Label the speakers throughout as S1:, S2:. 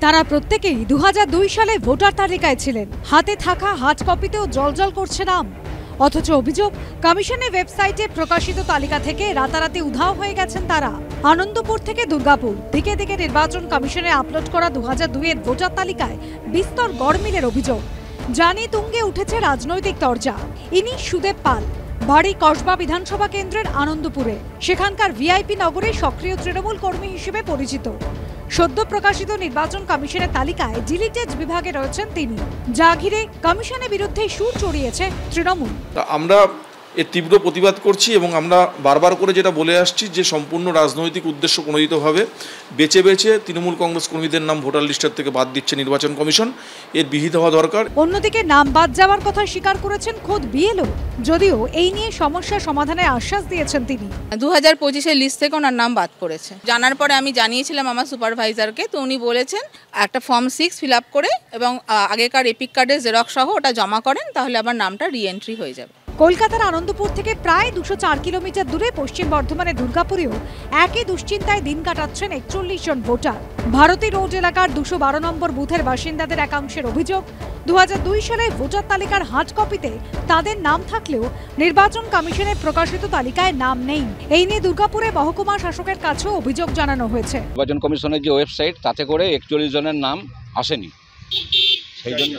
S1: তারা প্রত্যেকেই 2002 সালে ভোটার তালিকায় ছিলেন। হাতে থাকা হার্ড কপিতেও জলজল করছে নাম। অথচ অভিযোগ, কমিশনের ওয়েবসাইটে প্রকাশিত তালিকা থেকে রাতারাতি উধাও হয়ে গেছেন তারা। আনন্দপুর থেকে দুর্গাপুর দিকে দিকে নির্বাচন কমিশনে আপলোড করা 2002 এর ভোটার তালিকায় বিস্তর গড়মিলের অভিযোগ। জানি তুঙ্গে উঠেছে রাজনৈতিক তরজা। ইনি সুদেব পাল, বাড়ি কসবা বিধানসভা কেন্দ্রের আনন্দপুরে। সেখানকার ভিআইপি নগরে সক্রিয় তৃণমূল কর্মী হিসেবে পরিচিত। সদ্য প্রকাশিত নির্বাচন কমিশনের তালিকায় ডিলিটেড বিভাগে রয়েছেন তিনি, যা ঘিরে কমিশনের বিরুদ্ধে সুর চড়িয়েছে তৃণমূল।
S2: আমরা এর তীব্র প্রতিবাদ করছি এবং আমরা বারবার করে যেটা বলে আসছি যে সম্পূর্ণ রাজনৈতিক উদ্দেশ্য প্রণোদিতভাবে বেছে বেছে তৃণমূল কংগ্রেস কর্মীদের নাম ভোটার লিস্টের থেকে বাদ দিচ্ছে নির্বাচন কমিশন। এর বিহিত হওয়া দরকার।
S1: অন্যদিকে নাম বাদ যাওয়ার কথা স্বীকার করেছেন খোদ বিএলও, যদিও এই নিয়ে সমস্যা সমাধানের আশ্বাস দিয়েছেন তিনি।
S3: 2025-এর লিস্ট থেকে ওনার নাম বাদ করেছে। জানার পরে আমি জানিয়েছিলাম আমার সুপারভাইজারকে, তো উনি বলেছেন একটা ফর্ম 6 ফিল আপ করে এবং আগেকার এপিক কার্ডের জেরক্স সহ ওটা জমা করেন, তাহলে আবার নামটা রিএন্ট্রি হয়ে যাবে।
S1: কলকাতার আনন্দপুর থেকে প্রায় 204 কিলোমিটার দূরে পশ্চিম বর্ধমানের দুর্গাপুরেও একই দুশ্চিন্তায় দিন কাটাচ্ছেন 41 জন ভোটার। ভারতী রোড এলাকার 212 নম্বর বুথের বাসিন্দাদের একাংশের অভিযোগ, 2002 সালে ভোটার তালিকার হার্ড কপিতে তাদের নাম থাকলেও নির্বাচন কমিশনের প্রকাশিত তালিকায় নাম নেই। এই নিয়ে দুর্গাপুরে মহকুমা শাসকের কাছেও অভিযোগ জানানো হয়েছে।
S4: নির্বাচন কমিশনের যে ওয়েবসাইট, তাতে করে 41 জনের নাম আসেনি। সেই জন্য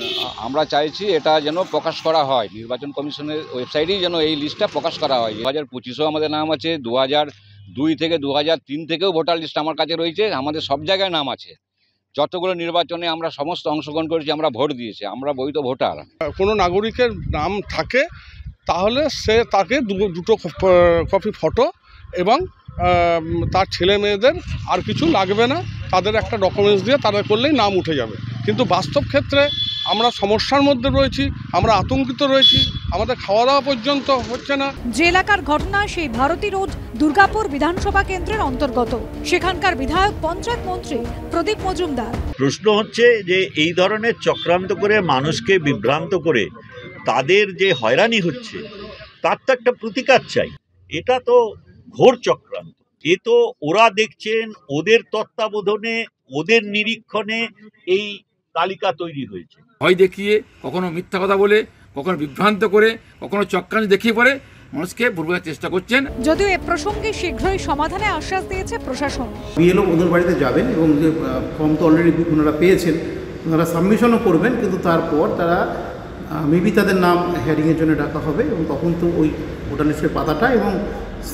S4: আমরা চাইছি এটা যেন প্রকাশ করা হয়, নির্বাচন কমিশনের ওয়েবসাইটেই যেন এই লিস্টটা প্রকাশ করা হয়। 2025-এও আমাদের নাম আছে, 2002 থেকে 2003 থেকেও ভোটার লিস্ট আমার কাছে রয়েছে। আমাদের সব জায়গায় নাম আছে। যতগুলো নির্বাচনে আমরা সমস্ত অংশগ্রহণ করেছি, আমরা ভোট দিয়েছি, আমরা বৈধ ভোটার।
S5: কোনো নাগরিকের নাম থাকে তাহলে তাকে দুটো কপি ফটো এবং তার ছেলে মেয়েদের আর কিছু লাগবে না, তাদের একটা ডকুমেন্টস দিয়ে তাদের করলেই নাম উঠে যাবে। কিন্তু বাস্তব ক্ষেত্রে আমরা সমস্যার মধ্যে রয়েছি, আমরা আতঙ্কিত রয়েছি, আমাদের খাওয়া দাওয়া পর্যন্ত হচ্ছে না।
S1: যে এলাকার ঘটনা সেই ভারতী রোড দুর্গাপুর বিধানসভা কেন্দ্রের অন্তর্গত। সেখানকার বিধায়ক পঞ্চায়েত মন্ত্রী প্রদীপ মজুমদার।
S6: প্রশ্ন হচ্ছে যে এই ধরনের চক্রান্ত করে মানুষকে বিভ্রান্ত করে তাদের যে হয়রানি হচ্ছে, তার তো একটা প্রতিকার চাই। এটা তো ঘোর চক্রান্ত। এ তো ওরা দেখছেন, ওদের তত্ত্বাবধানে, ওদের নিরীক্ষণে এই তালিকা তৈরি হয়েছে।
S7: ভয় দেখিয়ে, কখনো মিথ্যা কথা বলে, কখনো বিভ্রান্ত করে, কখনো চক্রান্ত দেখিয়ে পরে মানুষকে বোঝার চেষ্টা করছেন।
S1: যদিও এ প্রসঙ্গে শীঘ্রই সমাধানে আশ্বাস দিয়েছে প্রশাসন।
S8: বিএলও ওদের বাড়িতে যাবেন এবং যে ফর্ম তো অলরেডি ওনারা পেয়েছেন, ওনারা সাবমিশনও করবেন, কিন্তু তারপর তারা মেবি তাদের নাম হেয়ারিংয়ের জন্য ডাকা হবে এবং তখন তো ওই ভোটার লিস্টের পাতাটা এবং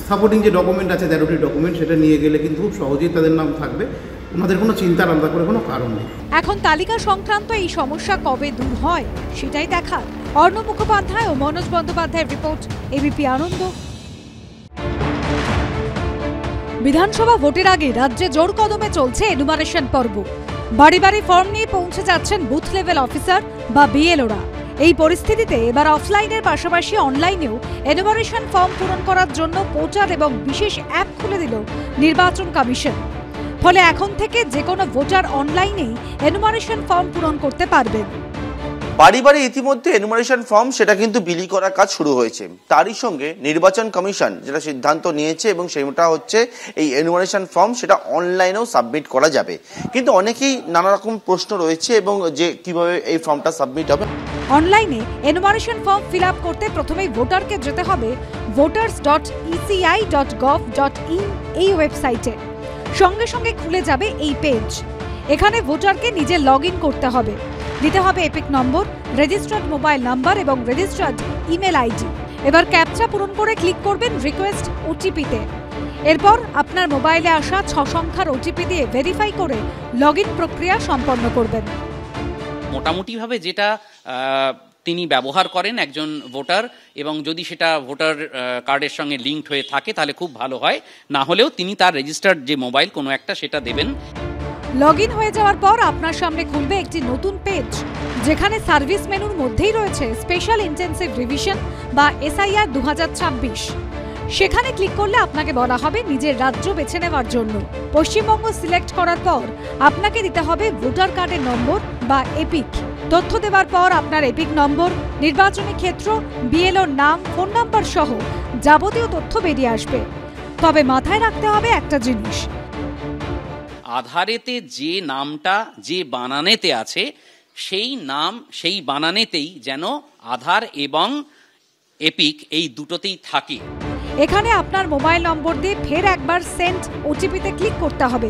S8: সাপোর্টিং যে ডকুমেন্ট আছে 13টি ডকুমেন্ট, সেটা নিয়ে গেলে কিন্তু খুব সহজেই তাদের নাম থাকবে। ওনাদের কোনো চিন্তার আলাদা করে কোনো কারণ নেই।
S1: এখন তালিকা সংক্রান্ত এই সমস্যা কবে দূর হয় সেটাই দেখার। অর্ণব মুখোপাধ্যায় ও মনোজ বন্দ্যোপাধ্যায়ের রিপোর্ট, এবিপি আনন্দ। বিধানসভা ভোটের আগে রাজ্যে জোর কদমে চলছে এনুমারেশন পর্ব। বাড়ি বাড়ি ফর্ম নিয়ে পৌঁছে যাচ্ছেন বুথ লেভেল অফিসার বা বিএলওরা। এই পরিস্থিতিতে এবার অফলাইনের পাশাপাশি অনলাইনেও এনুমারেশন ফর্ম পূরণ করার জন্য পোর্টাল এবং বিশেষ অ্যাপ খুলে দিল নির্বাচন কমিশন। ফলে এখন থেকে যে কোনো ভোটার অনলাইনেই এনুমারেশন ফর্ম পূরণ করতে পারবেন।
S9: বাড়ি বাড়ি ইতিমধ্যে এনুমারেশন ফর্ম সেটা কিন্তু বিলি করার কাজ শুরু হয়েছে। তারই সঙ্গে নির্বাচন কমিশন যেটা সিদ্ধান্ত নিয়েছে এবং সেটা হচ্ছে এই এনুমারেশন ফর্ম সেটা অনলাইনেও সাবমিট করা যাবে। কিন্তু অনেকেই নানা রকম প্রশ্ন রয়েছে এবং যে কিভাবে এই ফর্মটা সাবমিট হবে।
S1: অনলাইনে এনুমারেশন ফর্ম ফিল আপ করতে প্রথমেই ভোটারকে যেতে হবে voters.eci.gov.in এই ওয়েবসাইটে। সঙ্গে সঙ্গে খুলে যাবে এই পেজ। এখানে ভোটারকে নিজে লগ ইন করতে হবে, দিতে হবে এপিক নম্বর, রেজিস্টার্ড মোবাইল নাম্বার এবং রেজিস্টার্ড ইমেল আইডি। এবার ক্যাপচা পূরণ করে ক্লিক করবেন রিকোয়েস্ট ওটিপিতে। এরপর আপনার মোবাইলে আসা 6 সংখ্যার ওটিপি দিয়ে ভেরিফাই করে লগ ইন প্রক্রিয়া সম্পন্ন করবেন।
S10: মোটামুটিভাবে যেটা তিনি ব্যবহার করেন একজন ভোটার, এবং যদি সেটা ভোটার কার্ডের সঙ্গে লিঙ্কড হয়ে থাকে তাহলে খুব ভালো হয়, না হলেও তিনি তার রেজিস্টার্ড যে মোবাইল কোনো একটা সেটা দেবেন।
S1: লগ ইন হয়ে যাওয়ার পর আপনার সামনে খুলবে একটি নতুন পেজ, যেখানে সার্ভিস মেনুর মধ্যেই রয়েছে স্পেশাল ইন্টেন্সিভ রিভিশন বা এসআইআর 2026। সেখানে ক্লিক করলে আপনাকে বলা হবে নিজের রাজ্য বেছে নেওয়ার জন্য। পশ্চিমবঙ্গ সিলেক্ট করার পর আপনাকে দিতে হবে ভোটার কার্ডের নম্বর বা এপিক। তথ্য দেওয়ার পর আপনার এপিক নম্বর, নির্বাচনী ক্ষেত্র, বিএলওর নাম, ফোন নাম্বার সহ যাবতীয় তথ্য বেরিয়ে আসবে। তবে মাথায় রাখতে হবে একটা জিনিস,
S10: আধারেতে যে নামটা যে বানানেতে আছে সেই নাম সেই বানানেতেই যেন আধার এবং এপিক এই দুটোতেই থাকে।
S1: এখানে আপনার মোবাইল নম্বর দিয়ে ফের একবার সেন্ড ওটিপিতে ক্লিক করতে হবে।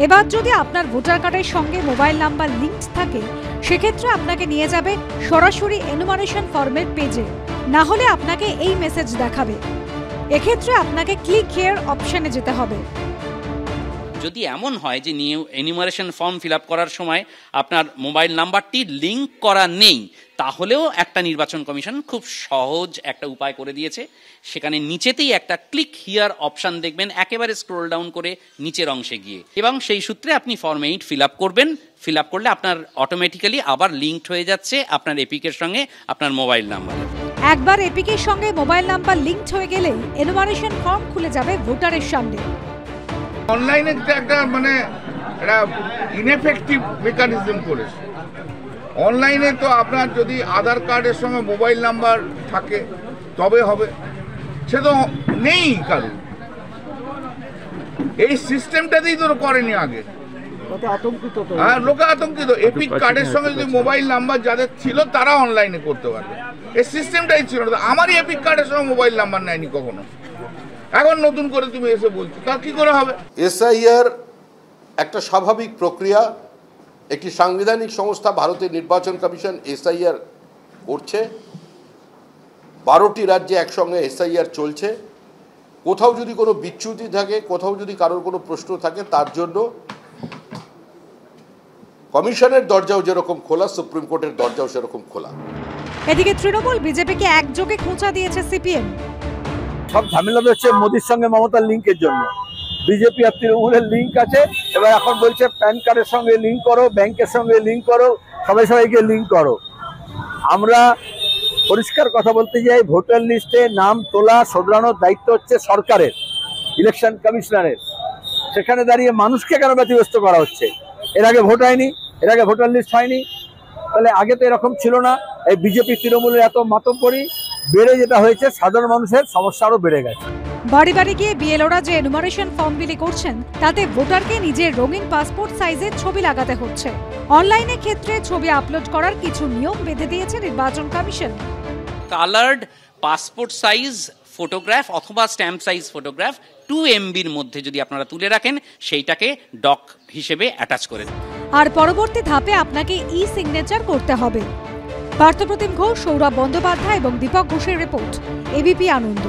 S1: এবার যদি আপনার ভোটার কার্ডের সঙ্গে মোবাইল নাম্বার লিঙ্কড থাকে সেক্ষেত্রে আপনাকে নিয়ে যাবে সরাসরি এনুমারেশন ফর্মের পেজে, না হলে আপনাকে এই মেসেজ দেখাবে। এক্ষেত্রে আপনাকে ক্লিক হিয়ার অপশনে যেতে হবে।
S10: যদি এমন হয় যে new enumeration form fill up করার সময় আপনার মোবাইল নাম্বারটি লিঙ্ক করা নেই, তাহলেও একটা নির্বাচন কমিশন খুব সহজ একটা উপায় করে দিয়েছে। সেখানে নিচেতেই একটা ক্লিক হিয়ার অপশান দেখবেন, একেবারে স্ক্রোল ডাউন করে নিচের অংশে গিয়ে, এবং সেই সূত্রে আপনি ফর্ম 8 ফিল আপ করবেন। ফিল আপ করলে আপনার অটোমেটিক্যালি আবার লিঙ্কড হয়ে যাচ্ছে আপনার এপিকের সঙ্গে আপনার মোবাইল নাম্বার।
S1: একবার এপিকের সঙ্গে মোবাইল নাম্বার লিঙ্কড হয়ে গেলেই এনুমারেশন ফর্ম খুলে যাবে ভোটারের সামনে।
S11: অনলাইনে একটা মানে একটা ইনএফেক্টিভ মেকানিজম করেছে। অনলাইনে তো আপনার যদি আধার কার্ডের সঙ্গে মোবাইল নাম্বার থাকে তবে হবে, সে তো নেই কারো। এই সিস্টেমটাতেই তো করেনি আগে, হ্যাঁ লোকে আতঙ্কিত। এপিক কার্ডের সঙ্গে যদি মোবাইল নাম্বার যাদের ছিল তারা অনলাইনে করতে পারবে, এই সিস্টেমটাই ছিল না। আমারই এপিক কার্ডের সঙ্গে মোবাইল নাম্বার নেয়নি কখনো, এখন নতুন করে তুমি এসে বলছো, তা কি করে হবে?
S12: এসআইআর একটা স্বাভাবিক প্রক্রিয়া, একটি সাংবিধানিক সংস্থা ভারতের নির্বাচন কমিশন এসআইআর করছে। 12টি রাজ্যে একসঙ্গে এসআইআর চলছে। কোথাও যদি কোনো বিচ্যুতি থাকে, কোথাও যদি কারোর কোনো প্রশ্ন থাকে, তার জন্য কমিশনের দরজাও যেরকম খোলা, সুপ্রিম কোর্টের দরজাও সেরকম খোলা।
S1: এদিকে তৃণমূল বিজেপিকে একযোগে খোঁচা দিয়েছে সিপিএম।
S13: সব ঝামেলা হচ্ছে মোদির সঙ্গে মমতার লিঙ্কের জন্য। বিজেপি আর তৃণমূলের লিঙ্ক আছে, এবার এখন বলছে প্যান কার্ডের সঙ্গে লিঙ্ক করো, ব্যাংকের সঙ্গে লিঙ্ক করো, সবাইকে লিঙ্ক করো। আমরা পরিষ্কার কথা বলতে যাই, ভোটার লিস্টে নাম তোলা শোধরানোর দায়িত্ব হচ্ছে সরকারের, ইলেকশন কমিশনারের। সেখানে দাঁড়িয়ে মানুষকে কেন ব্যতিব্যস্ত করা হচ্ছে? এর আগে ভোট হয়নি, এর আগে ভোটার লিস্ট হয়নি, তাহলে আগে তো এরকম ছিল না। এই বিজেপি তৃণমূলের এত মাতব্বরি বেড়ে যেটা হয়েছে, সাধারণ মানুষের সমস্যা আরও বেড়ে গেছে।
S1: বাড়ি বাড়ি গিয়ে বিএলওরা যে এনুমারেশন ফর্ম বিলি করছেন তাতে ভোটারকে নিজের রঙিন পাসপোর্ট সাইজের ছবি লাগাতে হচ্ছে। অনলাইনে ক্ষেত্রে ছবি আপলোড করার কিছু নিয়ম বেঁধে দিয়েছে নির্বাচন commission.
S10: Coloured passport size photograph অথবা স্ট্যাম্প সাইজ ফটোগ্রাফ 2 MBর মধ্যে যদি আপনারা তুলে রাখেন, সেইটাকে ডক হিসেবে অ্যাটাচ করে দেন।
S1: আর পরবর্তী ধাপে আপনাকে সিগনেচার করতে হবে। পার্থপ্রতিম ঘোষ, সৌরভ বন্দ্যোপাধ্যায় এবং দীপক ঘোষের রিপোর্ট, এবিপি আনন্দ।